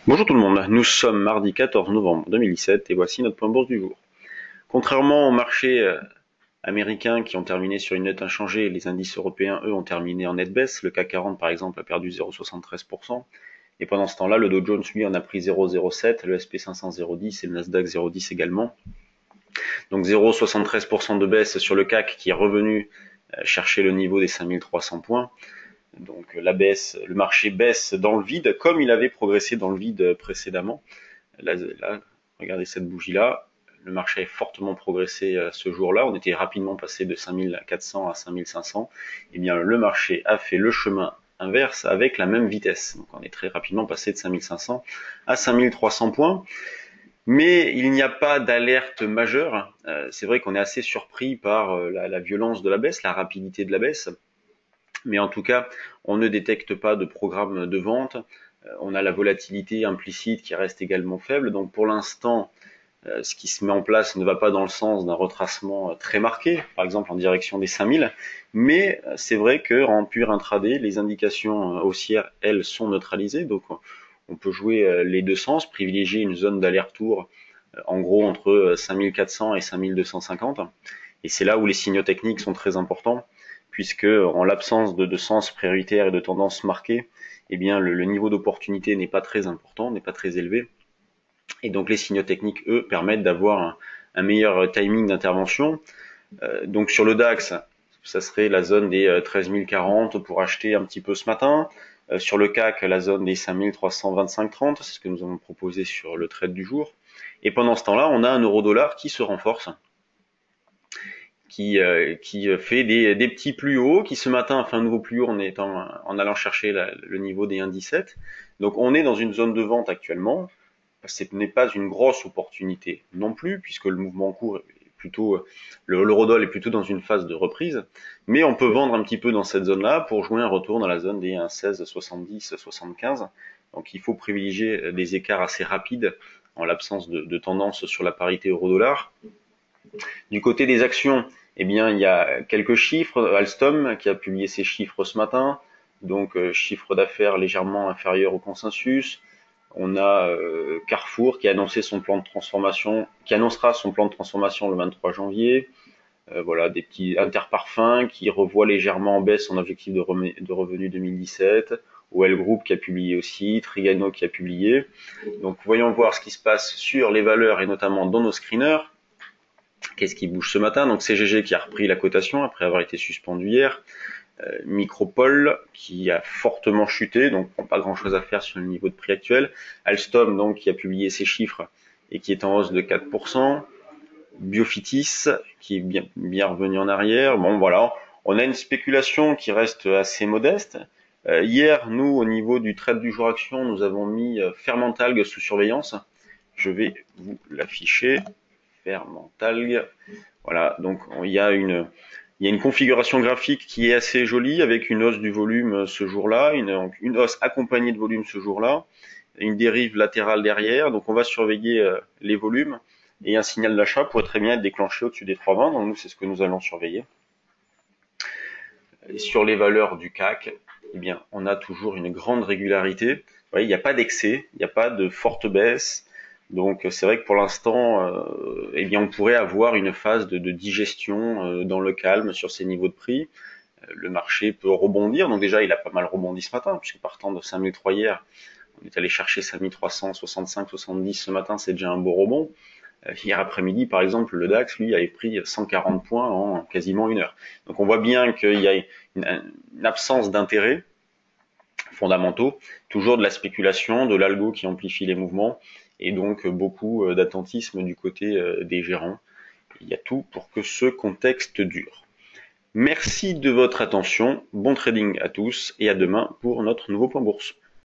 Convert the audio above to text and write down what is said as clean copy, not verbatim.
Bonjour tout le monde, nous sommes mardi 14 novembre 2017 et voici notre point bourse du jour. Contrairement aux marchés américains qui ont terminé sur une note inchangée, les indices européens eux ont terminé en nette baisse. Le CAC 40 par exemple a perdu 0,73% et pendant ce temps-là le Dow Jones lui en a pris 0,07, le SP 500 0,10 et le Nasdaq 0,10 également. Donc 0,73% de baisse sur le CAC qui est revenu chercher le niveau des 5300 points. Donc la baisse, le marché baisse dans le vide, comme il avait progressé dans le vide précédemment. Là, regardez cette bougie-là. Le marché a fortement progressé ce jour-là. On était rapidement passé de 5400 à 5500. Eh bien, le marché a fait le chemin inverse avec la même vitesse. Donc, on est très rapidement passé de 5500 à 5300 points. Mais il n'y a pas d'alerte majeure. C'est vrai qu'on est assez surpris par la violence de la baisse, la rapidité de la baisse. Mais en tout cas, on ne détecte pas de programme de vente. On a la volatilité implicite qui reste également faible. Donc pour l'instant, ce qui se met en place ne va pas dans le sens d'un retracement très marqué, par exemple en direction des 5000. Mais c'est vrai qu'en pur intraday, les indications haussières, elles, sont neutralisées. Donc on peut jouer les deux sens, privilégier une zone d'aller-retour en gros entre 5400 et 5250. Et c'est là où les signaux techniques sont très importants, puisque en l'absence de sens prioritaire et de tendance marquée, eh bien le niveau d'opportunité n'est pas très important, n'est pas très élevé. Et donc les signaux techniques, eux, permettent d'avoir un meilleur timing d'intervention. Donc sur le DAX, ça serait la zone des 13 040 pour acheter un petit peu ce matin. Sur le CAC, la zone des 5 325,30, c'est ce que nous avons proposé sur le trade du jour. Et pendant ce temps-là, on a un euro-dollar qui se renforce, qui fait des petits plus hauts, qui ce matin a fait un nouveau plus haut en allant chercher le niveau des 1,17. Donc on est dans une zone de vente actuellement. Ce n'est pas une grosse opportunité non plus, puisque le mouvement en cours est plutôt, l'eurodoll est plutôt dans une phase de reprise, mais on peut vendre un petit peu dans cette zone-là pour jouer un retour dans la zone des 1,16, 70, 75. Donc il faut privilégier des écarts assez rapides en l'absence de tendance sur la parité euro-dollar. Du côté des actions, eh bien, il y a quelques chiffres. Alstom qui a publié ses chiffres ce matin, donc chiffre d'affaires légèrement inférieur au consensus. On a Carrefour qui a annoncé son plan de transformation, qui annoncera son plan de transformation le 23 janvier. Voilà, des petits Interparfums qui revoit légèrement en baisse son objectif de revenu 2017. OL Group qui a publié aussi, Trigano qui a publié. Donc voyons voir ce qui se passe sur les valeurs et notamment dans nos screeners. Qu'est-ce qui bouge ce matin? Donc CGG qui a repris la cotation après avoir été suspendu hier. Micropole qui a fortement chuté, donc pas grand chose à faire sur le niveau de prix actuel. Alstom donc qui a publié ses chiffres et qui est en hausse de 4%. Biofitis qui est bien revenu en arrière. Bon voilà, on a une spéculation qui reste assez modeste. Hier, nous, au niveau du trade du jour action, nous avons mis Fermentalg sous surveillance. Je vais vous l'afficher. Fermentalg. Voilà, donc il y a une configuration graphique qui est assez jolie avec une hausse du volume ce jour-là, une hausse accompagnée de volume ce jour-là, une dérive latérale derrière. Donc on va surveiller les volumes et un signal d'achat pourrait très bien être déclenché au-dessus des 3,20. Donc nous, c'est ce que nous allons surveiller. Et sur les valeurs du CAC, eh bien, on a toujours une grande régularité. Vous voyez, il n'y a pas d'excès, il n'y a pas de forte baisse. Donc c'est vrai que pour l'instant, eh bien, on pourrait avoir une phase de digestion dans le calme sur ces niveaux de prix. Le marché peut rebondir. Donc déjà, il a pas mal rebondi ce matin, puisque partant de 5003 hier, on est allé chercher 5365, 70 ce matin, c'est déjà un beau rebond. Hier après-midi, par exemple, le DAX, lui, avait pris 140 points en quasiment une heure. Donc on voit bien qu'il y a une absence d'intérêt fondamentaux, toujours de la spéculation, de l'algo qui amplifie les mouvements, et donc beaucoup d'attentisme du côté des gérants. Il y a tout pour que ce contexte dure. Merci de votre attention, bon trading à tous, et à demain pour notre nouveau point bourse.